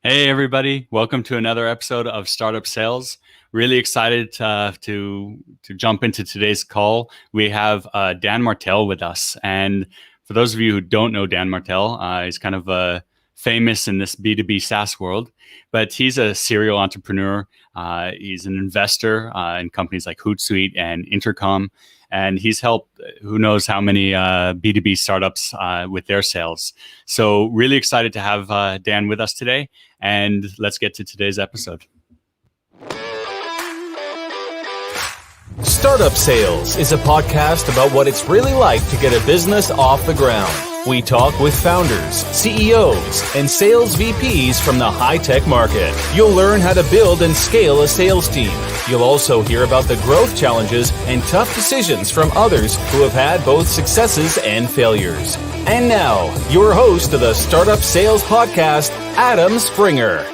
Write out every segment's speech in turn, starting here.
Hey everybody, welcome to another episode of Startup Sales. Really excited to jump into today's call. We have Dan Martell with us, and for those of you who don't know Dan Martell, he's kind of famous in this B2B SaaS world, but he's a serial entrepreneur. He's an investor in companies like Hootsuite and Intercom, and he's helped who knows how many B2B startups with their sales. So really excited to have Dan with us today. And let's get to today's episode. Startup Sales is a podcast about what it's really like to get a business off the ground. We talk with founders, CEOs, and sales VPs from the high-tech market. You'll learn how to build and scale a sales team. You'll also hear about the growth challenges and tough decisions from others who have had both successes and failures. And now, your host of the Startup Sales Podcast, Adam Springer.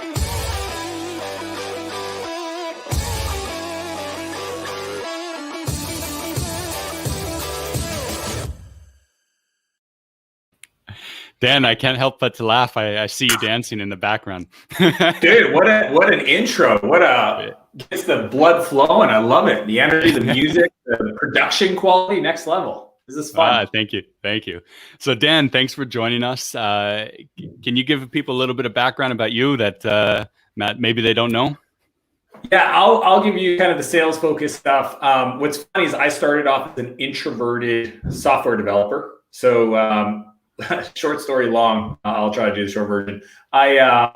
Dan, I can't help but to laugh. I see you dancing in the background. Dude, what an intro. Gets the blood flowing. I love it. The energy, the music, the production quality, next level. This is fun. Thank you. So Dan, thanks for joining us. Can you give people a little bit of background about you that maybe they don't know? Yeah, I'll give you kind of the sales focused stuff. What's funny is I started off as an introverted software developer. So short story long, I'll try to do the short version. I,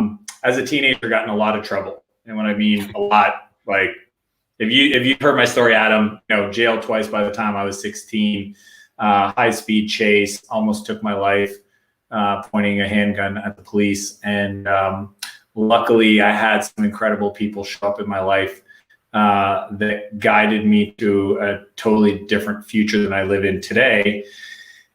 as a teenager, got in a lot of trouble. And when I mean a lot, like if you've heard my story, Adam, jailed twice by the time I was 16, high speed chase, almost took my life, pointing a handgun at the police. And luckily I had some incredible people show up in my life that guided me to a totally different future than I live in today.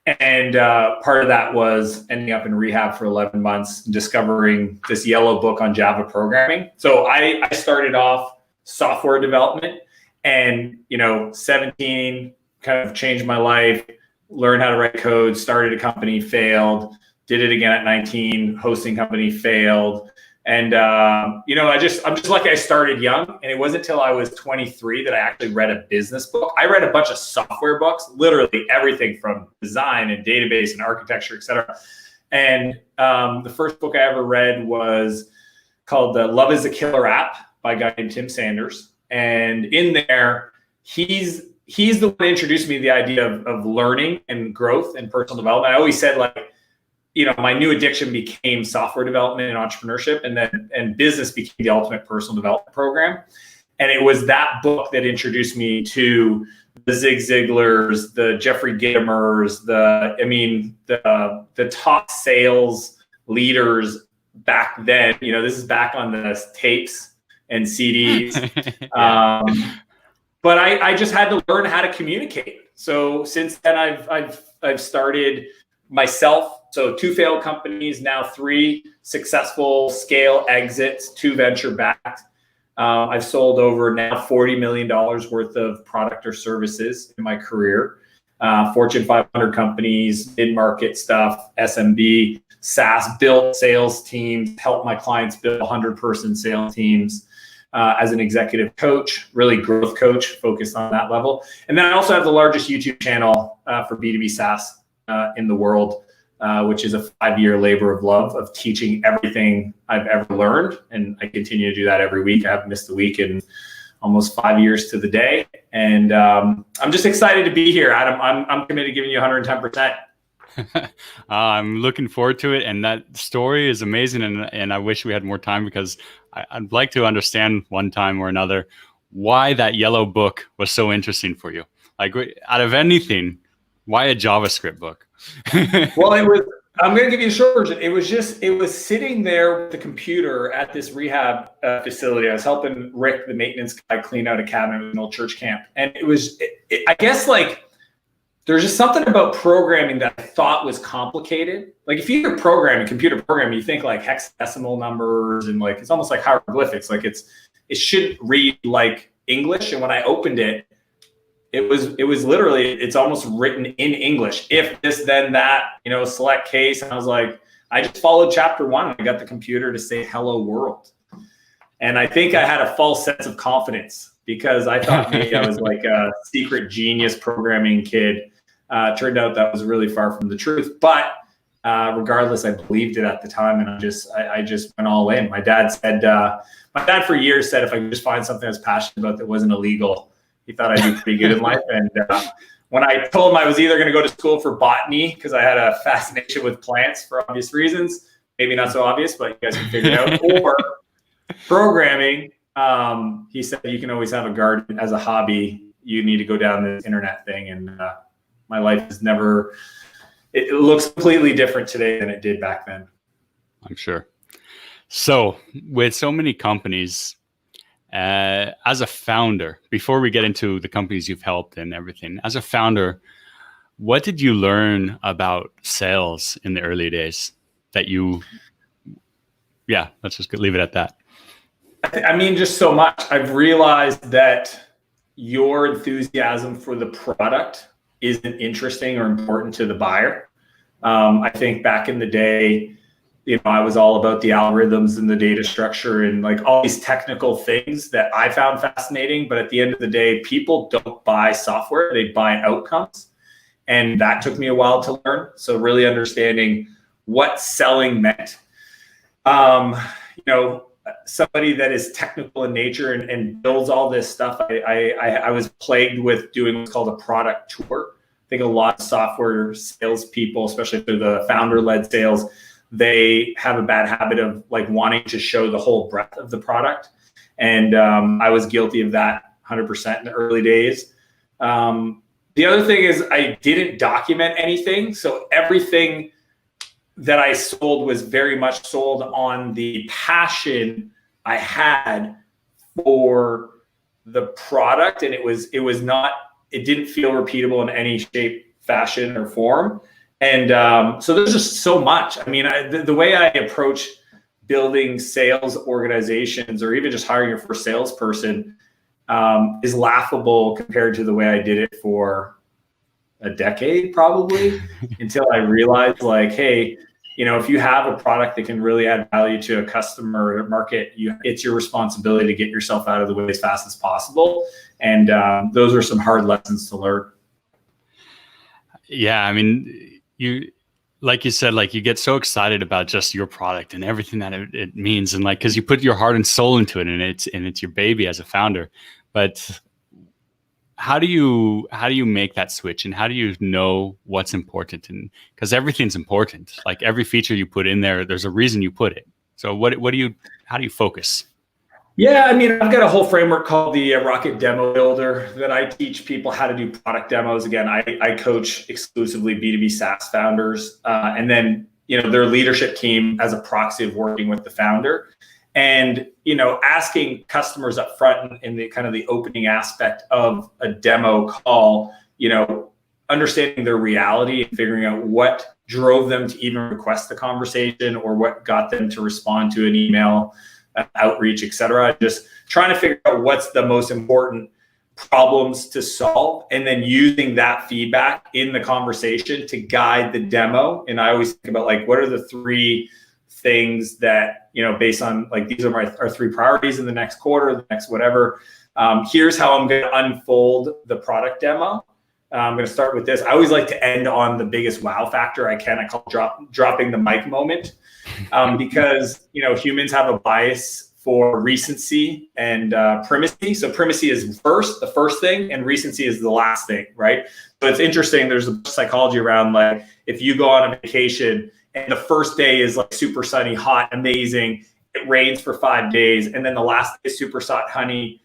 And part of that was ending up in rehab for 11 months, discovering this yellow book on Java programming. So I started off software development and, 17 kind of changed my life, learned how to write code, started a company, failed, did it again at 19, hosting company, failed. And, I'm just lucky I started young. And it wasn't until I was 23 that I actually read a business book. I read a bunch of software books, literally everything from design and database and architecture, et cetera. And the first book I ever read was called Love is a Killer App by a guy named Tim Sanders. And in there, he's the one that introduced me to the idea of learning and growth and personal development. I always said, my new addiction became software development and entrepreneurship, and business became the ultimate personal development program. And it was that book that introduced me to the Zig Ziglars, the Jeffrey Gittimers, the top sales leaders back then. This is back on the tapes and CDs. But I just had to learn how to communicate. So since then, I've started myself. So 2 failed companies, now 3 successful scale exits, 2 venture backed. I've sold over now $40 million worth of product or services in my career. Fortune 500 companies, mid-market stuff, SMB, SaaS, built sales teams, helped my clients build 100-person sales teams as an executive coach, really growth coach, focused on that level. And then I also have the largest YouTube channel for B2B SaaS in the world. Which is a 5-year labor of love of teaching everything I've ever learned. And I continue to do that every week. I haven't missed a week in almost 5 years to the day. And I'm just excited to be here, Adam. I'm committed to giving you 110%. I'm looking forward to it. And that story is amazing. And I wish we had more time because I'd like to understand one time or another why that yellow book was so interesting for you. Like out of anything, why a JavaScript book? Well, I'm going to give you a short version. It was sitting there with the computer at this rehab facility. I was helping Rick, the maintenance guy, clean out a cabinet with an old church camp. And I guess there's just something about programming that I thought was complicated. Like if you hear computer programming, you think like hexadecimal numbers and it's almost like hieroglyphics. Like it should read like English. And when I opened it, it was literally, it's almost written in English. If this, then that, select case. And I was like, I just followed chapter 1. I got the computer to say hello world. And I think I had a false sense of confidence because I thought maybe I was like a secret genius programming kid. Turned out that was really far from the truth. But regardless, I believed it at the time, and I just went all in. My dad for years said if I could just find something I was passionate about that wasn't illegal, he thought I'd do pretty good in life. And when I told him I was either going to go to school for botany because I had a fascination with plants for obvious reasons, maybe not so obvious, but you guys can figure it out, or programming, he said you can always have a garden as a hobby. You need to go down this internet thing, and my life is never. It looks completely different today than it did back then. I'm sure. So with so many companies, as a founder, before we get into the companies you've helped and everything, as a founder, what did you learn about sales in the early days that let's just leave it at that. I mean, just so much. I've realized that your enthusiasm for the product isn't interesting or important to the buyer. I think back in the day, I was all about the algorithms and the data structure and like all these technical things that I found fascinating. But at the end of the day, people don't buy software, they buy outcomes. And that took me a while to learn. So really understanding what selling meant. Somebody that is technical in nature and builds all this stuff. I was plagued with doing what's called a product tour. I think a lot of software salespeople, especially through the founder-led sales, they have a bad habit of like wanting to show the whole breadth of the product. And I was guilty of that 100% in the early days. The other thing is I didn't document anything. So everything that I sold was very much sold on the passion I had for the product. And it didn't feel repeatable in any shape, fashion, or form. And so there's just so much. I mean, the way I approach building sales organizations or even just hiring your first salesperson is laughable compared to the way I did it for a decade, probably, until I realized like, hey, if you have a product that can really add value to a customer or market, it's your responsibility to get yourself out of the way as fast as possible. And those are some hard lessons to learn. Yeah, I mean, like you said, like you get so excited about just your product and everything that it means, and like because you put your heart and soul into it, and it's your baby as a founder. But how do you make that switch, and how do you know what's important? And because everything's important, like every feature you put in there's a reason you put it. So how do you focus? Yeah, I mean, I've got a whole framework called the Rocket Demo Builder that I teach people how to do product demos. Again, I coach exclusively B2B SaaS founders, and then their leadership team as a proxy of working with the founder. And asking customers up front in the kind of the opening aspect of a demo call, understanding their reality and figuring out what drove them to even request the conversation or what got them to respond to an email, outreach, et cetera. Just trying to figure out what's the most important problems to solve, and then using that feedback in the conversation to guide the demo. And I always think about like, what are the three things that, based on like, these are our three priorities in the next quarter, the next whatever. Here's how I'm going to unfold the product demo. I'm going to start with this. I always like to end on the biggest wow factor I can. I call dropping the mic moment, because humans have a bias for recency and primacy. So primacy is the first thing, and recency is the last thing, right? So it's interesting. There's a psychology around like if you go on a vacation and the first day is like super sunny, hot, amazing. It rains for 5 days, and then the last day is super sunny,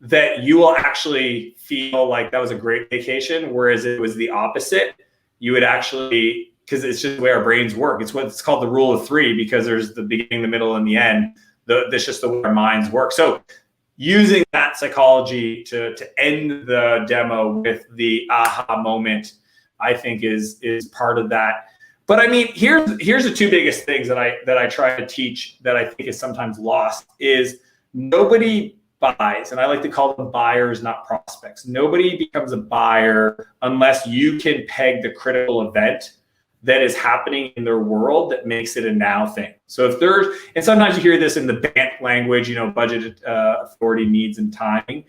that you will actually feel like that was a great vacation. Whereas it was the opposite. You would actually, because it's just the way our brains work. It's what's called the rule of three, because there's the beginning, the middle, and the end. That's just the way our minds work. So using that psychology to end the demo with the aha moment, I think is part of that. But I mean, here's the two biggest things that I try to teach that I think is sometimes lost is nobody buys, and I like to call them buyers, not prospects. Nobody becomes a buyer unless you can peg the critical event that is happening in their world that makes it a now thing. So if there's, and sometimes you hear this in the BANT language, budget, authority, needs, and timing.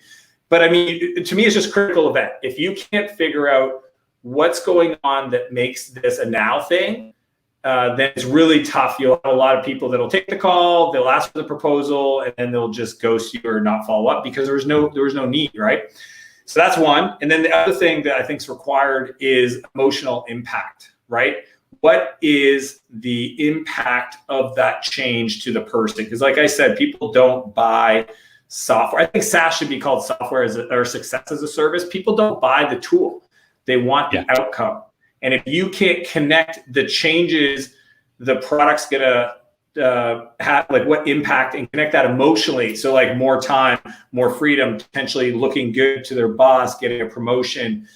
But I mean, to me, it's just critical event. If you can't figure out what's going on that makes this a now thing, then it's really tough. You'll have a lot of people that'll take the call, they'll ask for the proposal, and then they'll just ghost you or not follow up because there was no need, right? So that's one. And then the other thing that I think is required is emotional impact, right? What is the impact of that change to the person? Because like I said, people don't buy software. I think SaaS should be called software or success as a service. People don't buy the tool. They want the outcome. And if you can't connect the changes the product's gonna have, like what impact, and connect that emotionally. So like more time, more freedom, potentially looking good to their boss, getting a promotion,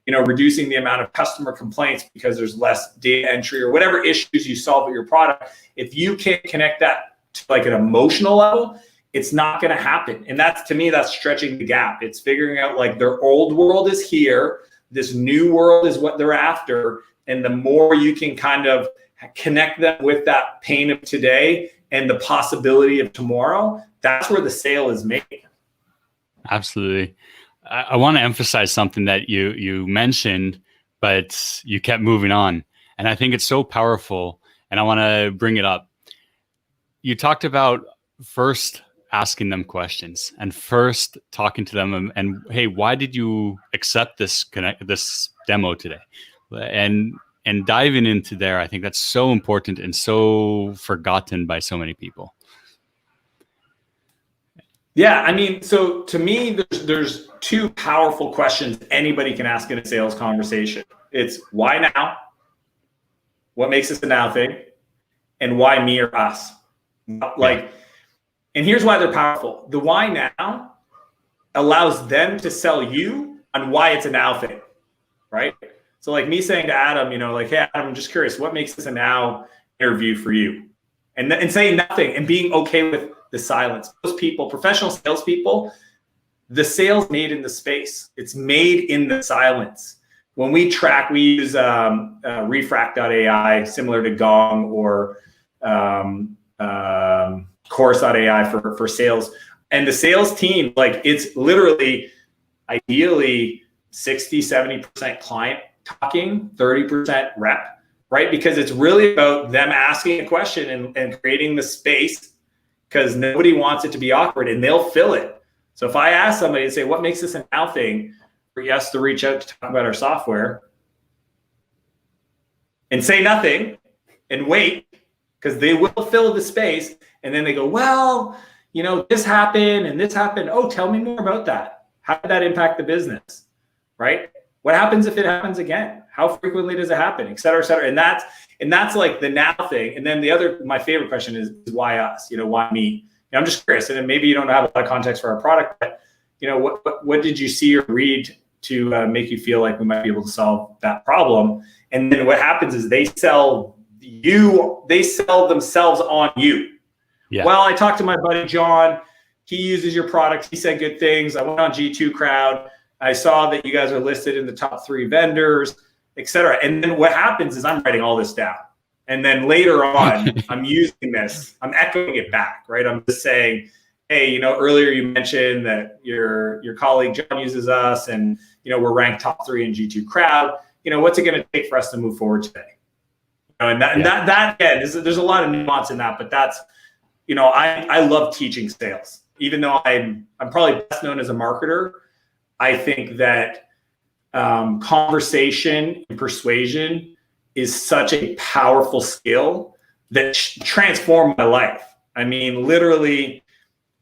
reducing the amount of customer complaints because there's less data entry or whatever issues you solve with your product. If you can't connect that to like an emotional level, it's not going to happen. And that's, to me, that's stretching the gap. It's figuring out like their old world is here. This new world is what they're after. And the more you can kind of connect them with that pain of today and the possibility of tomorrow, that's where the sale is made. Absolutely. I want to emphasize something that you mentioned, but you kept moving on. And I think it's so powerful, and I want to bring it up. You talked about first asking them questions and first talking to them and hey, why did you accept this demo today? And diving into there, I think that's so important and so forgotten by so many people. Yeah, I mean, so to me, there's two powerful questions anybody can ask in a sales conversation. It's why now? What makes this a now thing? And why me or us? Like, and here's why they're powerful. The why now allows them to sell you on why it's a now thing, right? So like me saying to Adam, like, hey, Adam, I'm just curious, what makes this a now interview for you? And saying nothing and being okay with the silence. Those people, professional salespeople, the sales made in the space. It's made in the silence. When we track, we use refract.ai, similar to Gong or Chorus.ai for sales. And the sales team, like it's literally ideally 60, 70% client talking, 30% rep, right? Because it's really about them asking a question and creating the space, because nobody wants it to be awkward and they'll fill it. So if I ask somebody to say, what makes this a now thing for us to reach out to talk about our software, and say nothing and wait, because they will fill the space. And then they go, well, this happened and this happened. Oh, tell me more about that. How did that impact the business, right? What happens if it happens again? How frequently does it happen, et cetera, et cetera. And that's like the now thing. And then my favorite question is why us? Why me? I'm just curious. And then maybe you don't have a lot of context for our product, but what did you see or read to make you feel like we might be able to solve that problem? And then what happens is they sell themselves on you. Yeah. Well, I talked to my buddy John. He uses your product. He said good things. I went on G2 Crowd. I saw that you guys are listed in the top 3 vendors, et cetera. And then what happens is I'm writing all this down. And then later on, I'm using this. I'm echoing it back, right? I'm just saying, hey, earlier you mentioned that your colleague John uses us, and we're ranked top 3 in G2 Crowd. What's it going to take for us to move forward today? That again, there's a lot of nuance in that, but that's, I love teaching sales. Even though I'm probably best known as a marketer, I think that conversation and persuasion is such a powerful skill that transformed my life. I mean, literally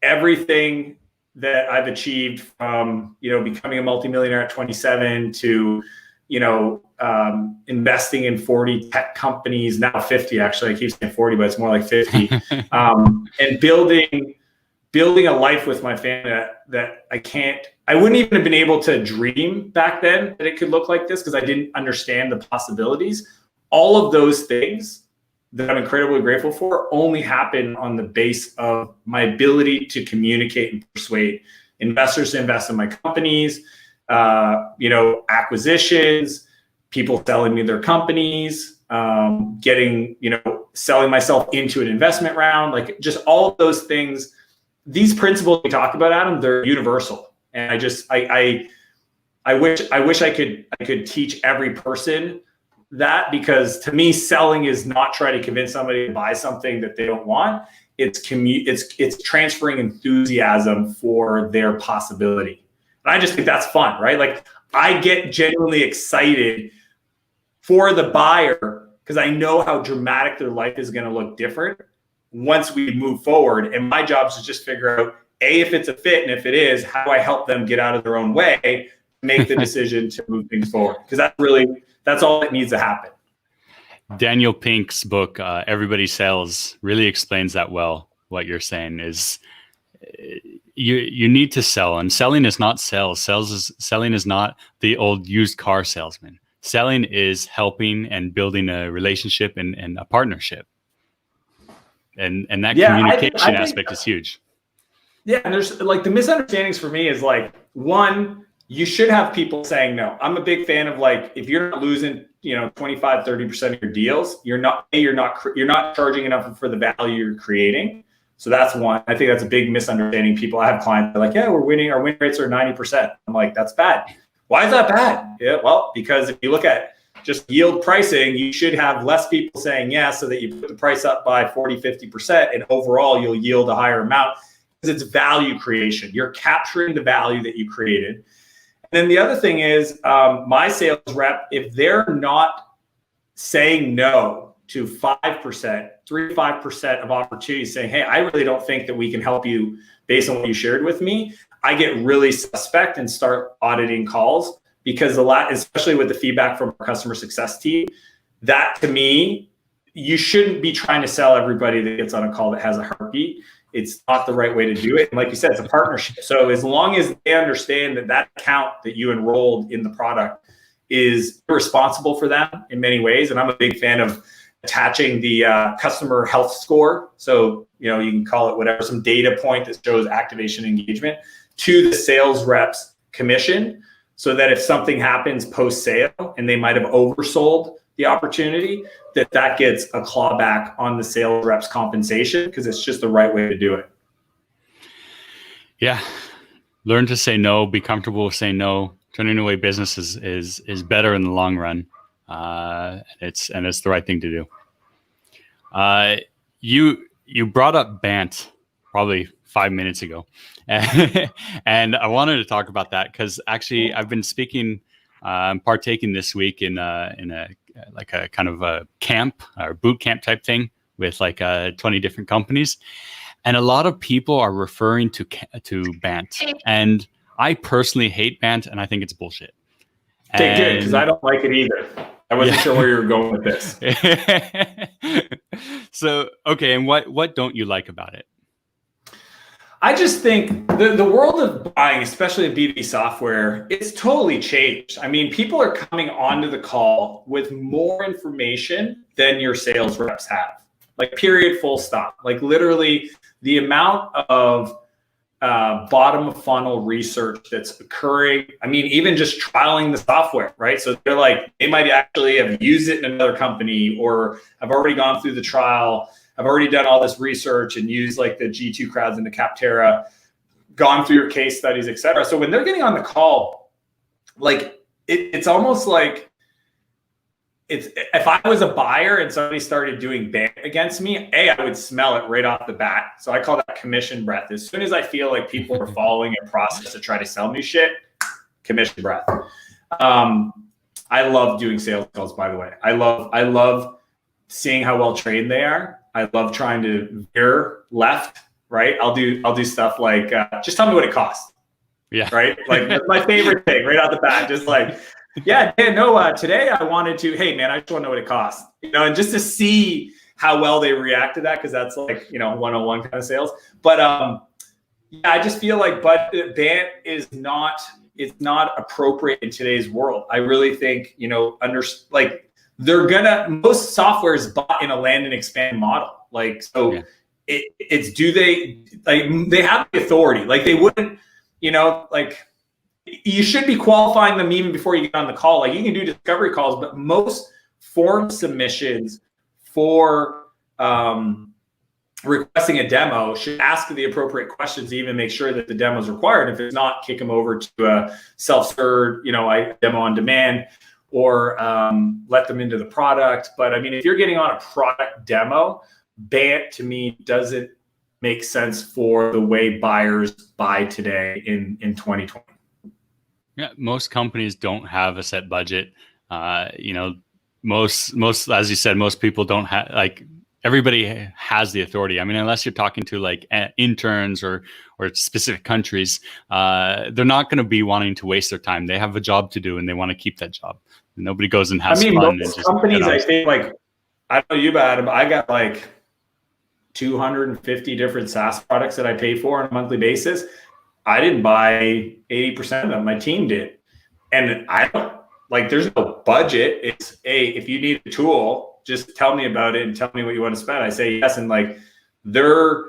everything that I've achieved from, becoming a multimillionaire at 27 to, investing in 40 tech companies, now 50, actually. I keep saying 40, but it's more like 50. And building a life with my family that I wouldn't even have been able to dream back then that it could look like this, because I didn't understand the possibilities. All of those things that I'm incredibly grateful for only happen on the base of my ability to communicate and persuade investors to invest in my companies, acquisitions, people selling me their companies, getting, selling myself into an investment round, like just all of those things. These principles we talk about, Adam, they're universal. And I wish I could teach every person that, because to me, selling is not trying to convince somebody to buy something that they don't want. It's transferring enthusiasm for their possibility. And I just think that's fun, right? Like I get genuinely excited for the buyer because I know how dramatic their life is going to look different once we move forward. And my job is to just figure out, A, if it's a fit, and if it is, how do I help them get out of their own way, make the decision to move things forward? Because that's all that needs to happen. Daniel Pink's book, Everybody Sells, really explains that well. What you're saying is you need to sell, and selling is not sales. Selling is not the old used car salesman. Selling is helping and building a relationship and a partnership. And that communication aspect is huge. Yeah, and there's like the misunderstandings for me is like, one, you should have people saying no. I'm a big fan of like, if you're not losing, 25, 30% of your deals, you're not charging enough for the value you're creating. So that's one. I think that's a big misunderstanding. People, I have clients that are like, yeah, we're winning. Our win rates are 90%. I'm like, that's bad. Why is that bad? Yeah, well, because if you look at just yield pricing, you should have less people saying yes, so that you put the price up by 40, 50%, and overall you'll yield a higher amount because it's value creation. You're capturing the value that you created. And then the other thing is my sales rep, if they're not saying no to 5%, 3 to 5% of opportunities, saying, hey, I really don't think that we can help you based on what you shared with me, I get really suspect and start auditing calls. Because especially with the feedback from our customer success team, that to me, you shouldn't be trying to sell everybody that gets on a call that has a heartbeat. It's not the right way to do it. And like you said, it's a partnership. So as long as they understand that account that you enrolled in the product is responsible for them in many ways. And I'm a big fan of attaching the customer health score. So, you can call it whatever, some data point that shows activation engagement to the sales rep's commission. So that if something happens post-sale and they might have oversold the opportunity, that gets a clawback on the sales rep's compensation, because it's just the right way to do it. Yeah. Learn to say no, be comfortable with saying no. Turning away business is better in the long run. It's the right thing to do. You brought up BANT probably 5 minutes ago. And I wanted to talk about that because actually I've been speaking, partaking this week in a kind of a camp or boot camp type thing with 20 different companies. And a lot of people are referring to BANT. And I personally hate BANT, and I think it's bullshit. Okay, good, because I don't like it either. I wasn't sure where you were going with this. So, okay, and what don't you like about it? I just think the world of buying, especially in B2B software, it's totally changed. I mean, people are coming onto the call with more information than your sales reps have. Like, period, full stop. Like, literally, the amount of bottom of funnel research that's occurring. I mean, even just trialing the software, right? So they're like, they might actually have used it in another company or have already gone through the trial. I've already done all this research and used like the G2 crowds and the Capterra, gone through your case studies, et cetera. So when they're getting on the call, like it's almost like if I was a buyer and somebody started doing BANT against me, I would smell it right off the bat. So I call that commission breath. As soon as I feel like people are following a process to try to sell me shit, commission breath. I love doing sales calls, by the way. I love seeing how well trained they are. I love trying to veer left, right? I'll do stuff like, just tell me what it costs. Yeah. Right. Like my favorite thing right out the bat, just like, yeah, Dan, no, today I wanted to, hey man, I just want to know what it costs, and just to see how well they react to that. Cause that's like, 101 kind of sales. But yeah, I just feel like, BANT is not, it's not appropriate in today's world. I really think, most software is bought in a land and expand model. Like, so yeah. They have the authority. Like they wouldn't, you should be qualifying them even before you get on the call. Like you can do discovery calls, but most form submissions for requesting a demo should ask the appropriate questions to even make sure that the demo is required. If it's not, kick them over to a self-serve, a demo on demand, or let them into the product. But I mean, if you're getting on a product demo, BANT to me doesn't make sense for the way buyers buy today in 2020. Yeah, most companies don't have a set budget. Most, as you said, most people don't have, like, everybody has the authority. I mean, unless you're talking to like interns or specific countries, they're not going to be wanting to waste their time. They have a job to do and they want to keep that job. Nobody goes and has fun. Most companies, I think, like, I don't know you about Adam, I got like 250 different SaaS products that I pay for on a monthly basis. I didn't buy 80% of them. My team did. And I don't, like, there's no budget. It's, hey, if you need a tool, just tell me about it and tell me what you want to spend. I say yes. And like, they're,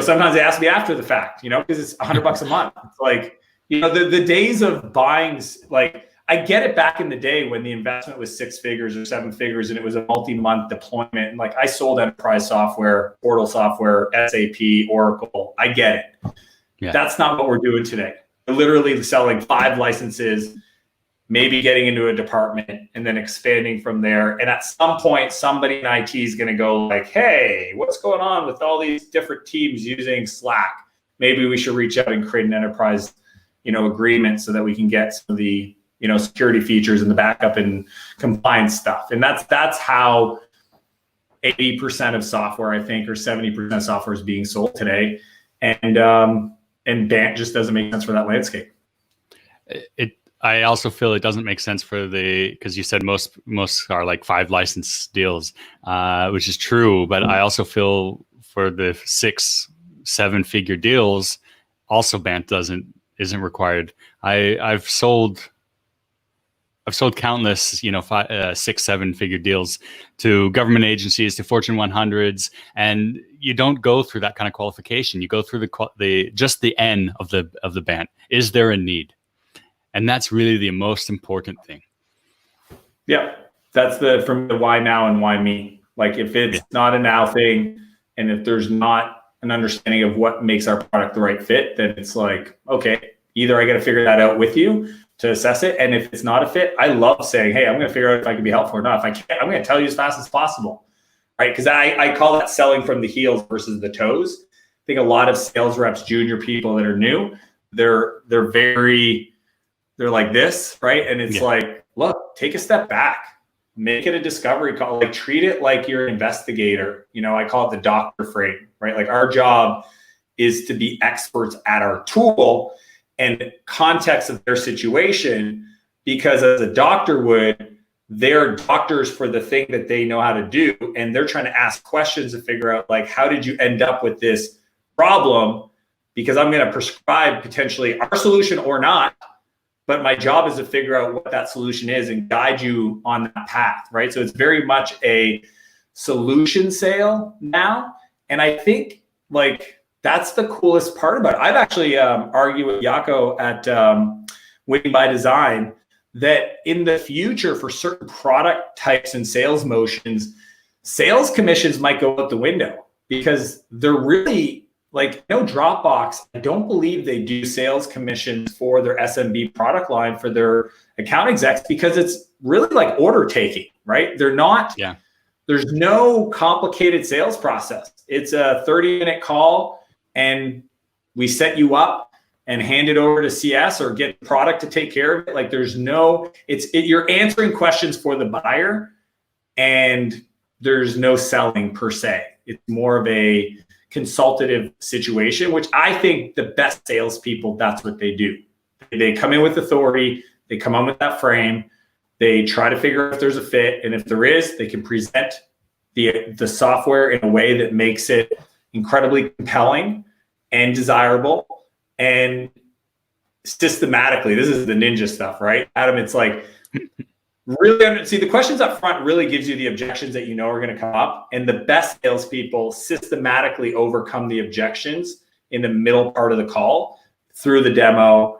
sometimes they ask me after the fact, because it's $100 a month. It's like, the days of buying, like, I get it back in the day when the investment was 6 figures or 7 figures and it was a multi-month deployment. And like, I sold enterprise software, portal software, SAP, Oracle. I get it. Yeah. That's not what we're doing today. We're literally selling 5 licenses, maybe getting into a department and then expanding from there. And at some point, somebody in IT is going to go like, hey, what's going on with all these different teams using Slack? Maybe we should reach out and create an enterprise, agreement so that we can get some of the, security features and the backup and compliance stuff. And that's how 80% of software, I think, or 70% of software is being sold today. And BANT just doesn't make sense for that landscape. I also feel it doesn't make sense for because you said most are like 5 license deals, which is true. But I also feel for the 6-7 figure deals, also BANT isn't required. I've sold countless, 6-7 figure deals to government agencies, to Fortune 100s, and you don't go through that kind of qualification. You go through just the N of the BANT. Is there a need? And that's really the most important thing. Yeah, that's from the why now and why me. Like, if it's not a now thing, and if there's not an understanding of what makes our product the right fit, then it's like, okay, either I got to figure that out with you to assess it. And if it's not a fit, I love saying, hey, I'm going to figure out if I can be helpful or not. If I can't, I'm going to tell you as fast as possible, right? Because I call that selling from the heels versus the toes. I think a lot of sales reps, junior people that are new, they're like this, right? And it's like, look, take a step back, make it a discovery call, like treat it like you're an investigator. I call it the doctor frame, right? Like, our job is to be experts at our tool and context of their situation, because as a doctor would, they're doctors for the thing that they know how to do. And they're trying to ask questions to figure out, like, how did you end up with this problem? Because I'm going to prescribe potentially our solution or not. But my job is to figure out what that solution is and guide you on that path, right? So it's very much a solution sale now. And I think, like, that's the coolest part about it. I've actually argued with Yako at Winning by Design that in the future, for certain product types and sales motions, sales commissions might go out the window, because they're really, like, Dropbox, I don't believe they do sales commissions for their SMB product line for their account execs, because it's really like order taking, right? They're not, there's no complicated sales process. It's a 30-minute call and we set you up and hand it over to CS or get product to take care of it. Like, there's no, you're answering questions for the buyer, and there's no selling per se. It's more of a consultative situation, which I think the best salespeople, that's what they do. They come in with authority, they come on with that frame, they try to figure out if there's a fit, and if there is, they can present the software in a way that makes it incredibly compelling and desirable and systematically. This is the ninja stuff, right, Adam? It's like, really, see, the questions up front really gives you the objections that are going to come up, and the best salespeople systematically overcome the objections in the middle part of the call through the demo,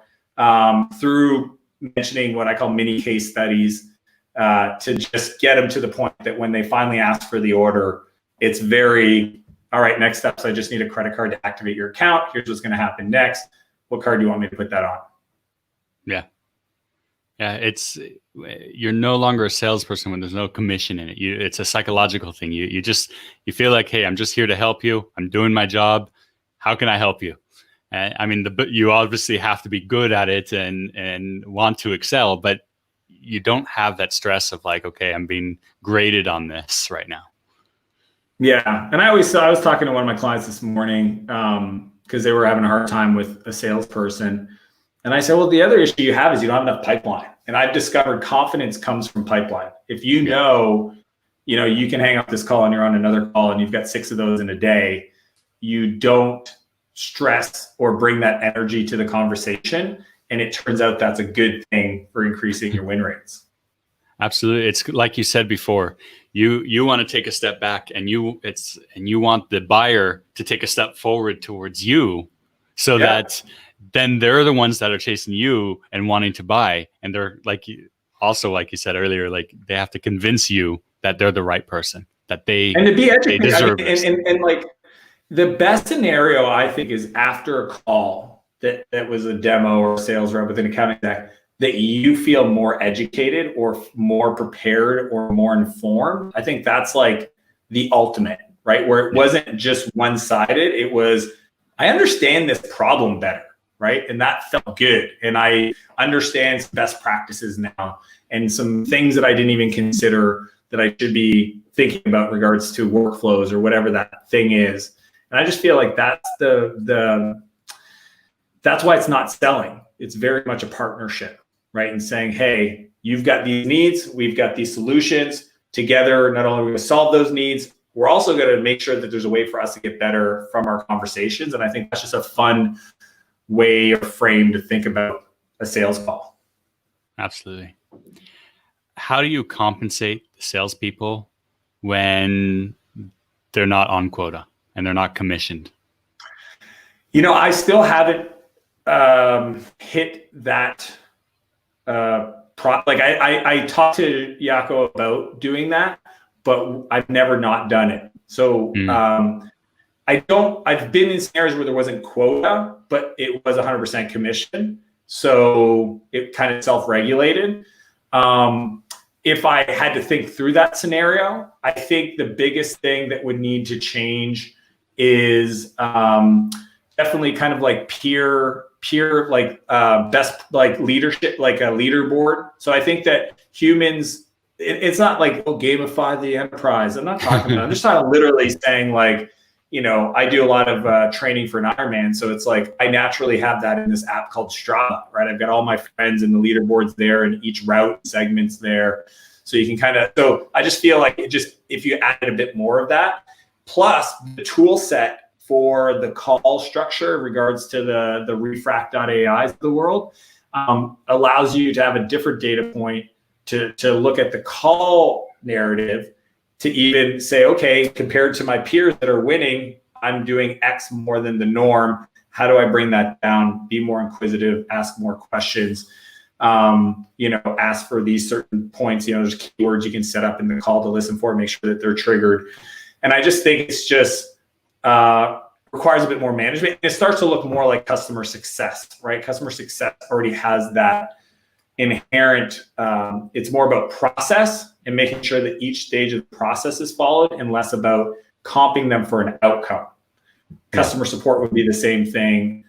through mentioning what I call mini case studies to just get them to the point that when they finally ask for the order, it's very, all right, next steps, I just need a credit card to activate your account. Here's what's going to happen next. What card do you want me to put that on? Yeah. Yeah, you're no longer a salesperson when there's no commission in it. It's a psychological thing. You feel like, hey, I'm just here to help you. I'm doing my job. How can I help you? I mean, you obviously have to be good at it and want to excel, but you don't have that stress of like, okay, I'm being graded on this right now. Yeah, and I was talking to one of my clients this morning because they were having a hard time with a salesperson. And I said, well, the other issue you have is you don't have enough pipeline. And I've discovered confidence comes from pipeline. If you know, you can hang up this call and you're on another call and you've got 6 of those in a day, you don't stress or bring that energy to the conversation. And it turns out that's a good thing for increasing your win rates. Absolutely. It's like you said before, you want to take a step back and you want the buyer to take a step forward towards you so that then they're the ones that are chasing you and wanting to buy. And they're like you said earlier, like they have to convince you that they're the right person, that they and to be educated. They deserve and like the best scenario I think is after a call that was a demo or a sales rep with an account exec, that you feel more educated or more prepared or more informed. I think that's like the ultimate, right? Where it wasn't just one-sided. It was, I understand this problem better. Right. And that felt good. And I understand some best practices now and some things that I didn't even consider that I should be thinking about in regards to workflows or whatever that thing is. And I just feel like that's that's why it's not selling. It's very much a partnership, right? And saying, hey, you've got these needs, we've got these solutions together. Not only are we going to solve those needs, we're also going to make sure that there's a way for us to get better from our conversations. And I think that's just a fun way or frame to think about a sales call. Absolutely. How do you compensate the salespeople when they're not on quota and they're not commissioned? I still haven't hit that. I talked to Jaco about doing that, but I've never not done it. So I've been in scenarios where there wasn't quota, but it was 100% commission. So it kind of self-regulated. If I had to think through that scenario, I think the biggest thing that would need to change is definitely kind of like peer best like leadership, like a leaderboard. So I think that humans, it's not like, gamify the enterprise. I'm not talking about, I'm just not literally saying like, I do a lot of training for an Ironman. So it's like, I naturally have that in this app called Strava, right? I've got all my friends and the leaderboards there and each route segments there. So you can so I just feel like if you added a bit more of that, plus the tool set for the call structure in regards to the refract.ai's of the world, allows you to have a different data point to look at the call narrative, to even say, okay, compared to my peers that are winning, I'm doing X more than the norm. How do I bring that down? Be more inquisitive, ask more questions, ask for these certain points. There's keywords you can set up in the call to listen for, make sure that they're triggered. And I just think it's just requires a bit more management. It starts to look more like customer success, right? Customer success already has that inherent, it's more about process and making sure that each stage of the process is followed and less about comping them for an outcome. Customer support would be the same thing.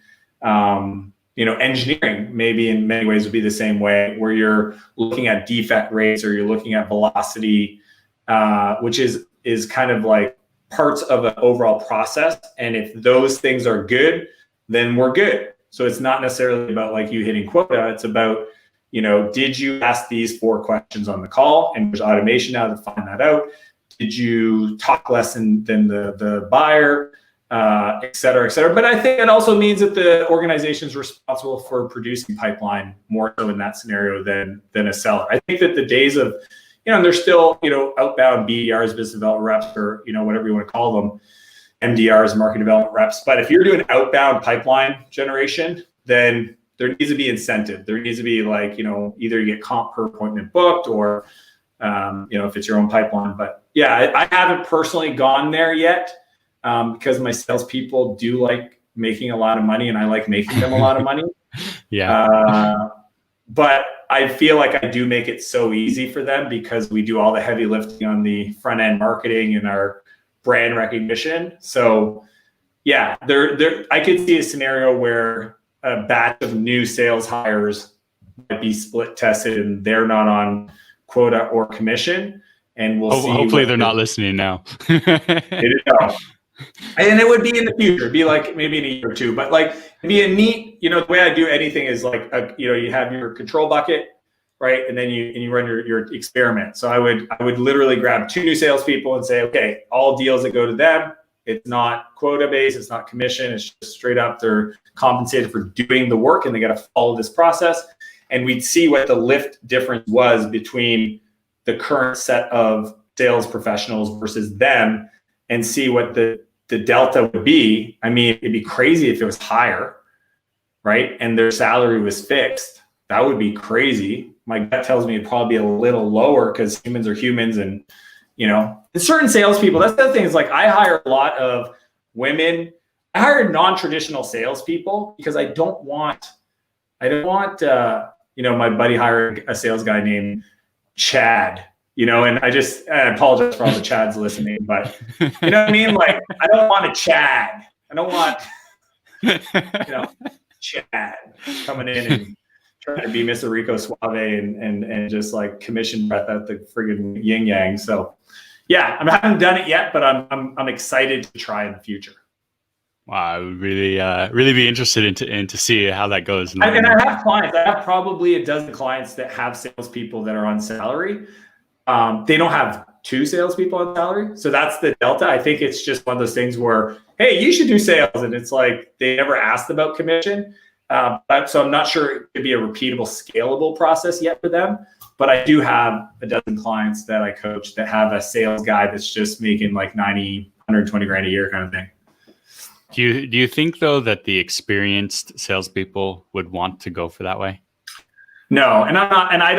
Engineering maybe in many ways would be the same way, where you're looking at defect rates or you're looking at velocity, which is kind of like parts of an overall process. And if those things are good, then we're good. So it's not necessarily about like you hitting quota. It's about, did you ask these 4 questions on the call? And there's automation now to find that out. Did you talk less than the buyer, et cetera, et cetera? But I think it also means that the organization is responsible for producing pipeline more so in that scenario than a seller. I think that the days of, and there's still, outbound BDRs, business development reps, or, whatever you want to call them, MDRs, market development reps. But if you're doing outbound pipeline generation, then there needs to be incentive. There needs to be like, either you get comp per appointment booked or, if it's your own pipeline. But yeah, I haven't personally gone there yet because my salespeople do like making a lot of money and I like making them a lot of money. Yeah. But I feel like I do make it so easy for them because we do all the heavy lifting on the front end marketing and our brand recognition. So yeah, I could see a scenario where a batch of new sales hires might be split tested and they're not on quota or commission. And we'll see. Hopefully they're not listening now. And it would be in the future. It'd be like maybe in a year or two, but like it'd be a neat, the way I do anything is like, you have your control bucket, right? And then you run your experiment. So I would literally grab 2 new salespeople and say, okay, all deals that go to them, it's not quota based, it's not commission, it's just straight up they're compensated for doing the work and they got to follow this process. And we'd see what the lift difference was between the current set of sales professionals versus them and see what the delta would be. I mean, it'd be crazy if it was higher, right? And their salary was fixed. That would be crazy. My gut tells me it'd probably be a little lower because humans are humans. And, certain salespeople, that's the other thing is like I hire a lot of women. I hire non-traditional salespeople because I don't want, my buddy hired a sales guy named Chad, and I apologize for all the Chads listening, but you know what I mean? Like, I don't want a Chad. I don't want, Chad coming in and trying to be Mr. Rico Suave and just like commission breath at the friggin' yin yang. So yeah, I haven't done it yet, but I'm excited to try in the future. Wow, I would really be interested in to see how that goes. And I have clients. I have probably a dozen clients that have salespeople that are on salary. They don't have 2 salespeople on salary, so that's the delta. I think it's just one of those things where, hey, you should do sales, and it's like they never asked about commission. So I'm not sure it could be a repeatable, scalable process yet for them. But I do have a dozen clients that I coach that have a sales guy that's just making like 90, 120 grand a year kind of thing. Do you think though that the experienced salespeople would want to go for that way? No, and I'm not, and I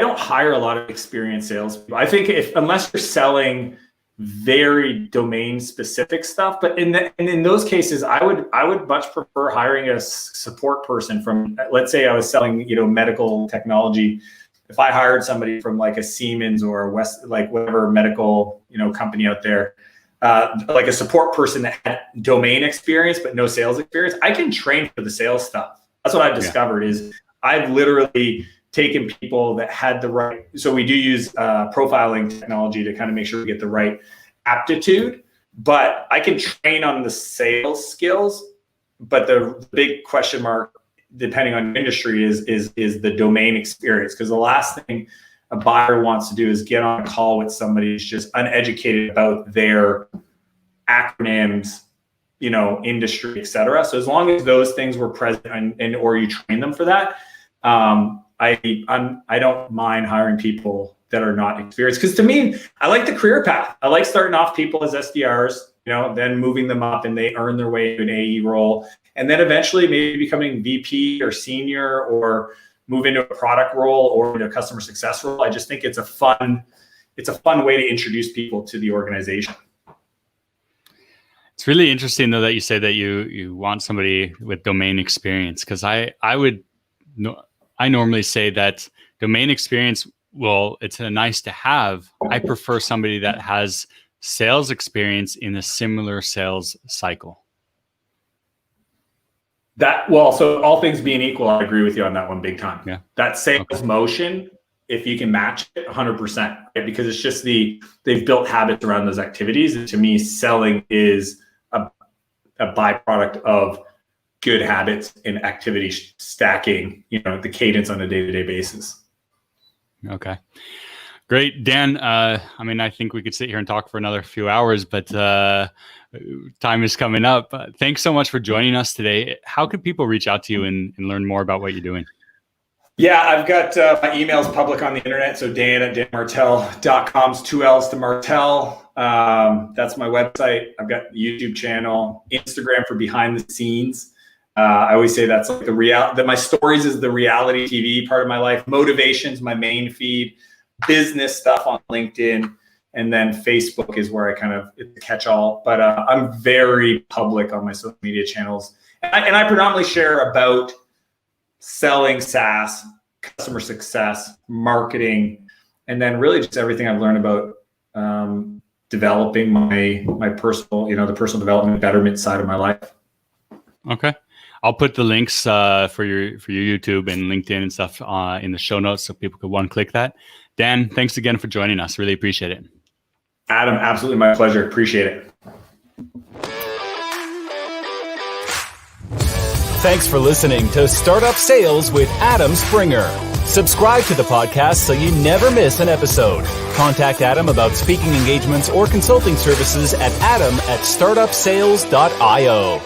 don't hire a lot of experienced salespeople. I think unless you're selling very domain specific stuff, but in those cases, I would much prefer hiring a support person from, let's say I was selling, medical technology. If I hired somebody from like a Siemens or a West, like whatever medical, company out there, like a support person that had domain experience but no sales experience, I can train for the sales stuff. That's what I've discovered is I've literally taken people that had the right, so we do use profiling technology to kind of make sure we get the right aptitude, but I can train on the sales skills. But the big question mark, depending on industry, is the domain experience. Because the last thing a buyer wants to do is get on a call with somebody who's just uneducated about their acronyms, industry, et cetera. So as long as those things were present and or you train them for that, I don't mind hiring people that are not experienced. Because to me, I like the career path. I like starting off people as SDRs, then moving them up and they earn their way to an AE role. And then eventually maybe becoming VP or senior or move into a product role or into a customer success role. I just think it's a fun way to introduce people to the organization. It's really interesting though that you say that you want somebody with domain experience, because I normally say that domain experience, well, it's a nice to have. I prefer somebody that has sales experience in a similar sales cycle. So all things being equal, I agree with you on that one big time. Yeah. That sales motion, if you can match it 100%, right? Because it's just they've built habits around those activities. And to me, selling is a byproduct of good habits and activity stacking, the cadence on a day-to-day basis. Okay. Great. Dan, I think we could sit here and talk for another few hours, but time is coming up. Thanks so much for joining us today. How can people reach out to you and learn more about what you're doing? Yeah, I've got my emails public on the internet. So dan@danmartell.com, 2 L's to Martell. That's my website. I've got the YouTube channel, Instagram for behind the scenes. I always say that's like that my stories is the reality TV part of my life. Motivation's my main feed, business stuff on LinkedIn, and then Facebook is where it's a catch-all. But I'm very public on my social media channels. And I predominantly share about selling SaaS, customer success, marketing, and then really just everything I've learned about developing my personal, the personal development betterment side of my life. Okay. I'll put the links for your YouTube and LinkedIn and stuff in the show notes so people could one-click that. Dan, thanks again for joining us. Really appreciate it. Adam, absolutely my pleasure. Appreciate it. Thanks for listening to Startup Sales with Adam Springer. Subscribe to the podcast so you never miss an episode. Contact Adam about speaking engagements or consulting services at adam@startupsales.io.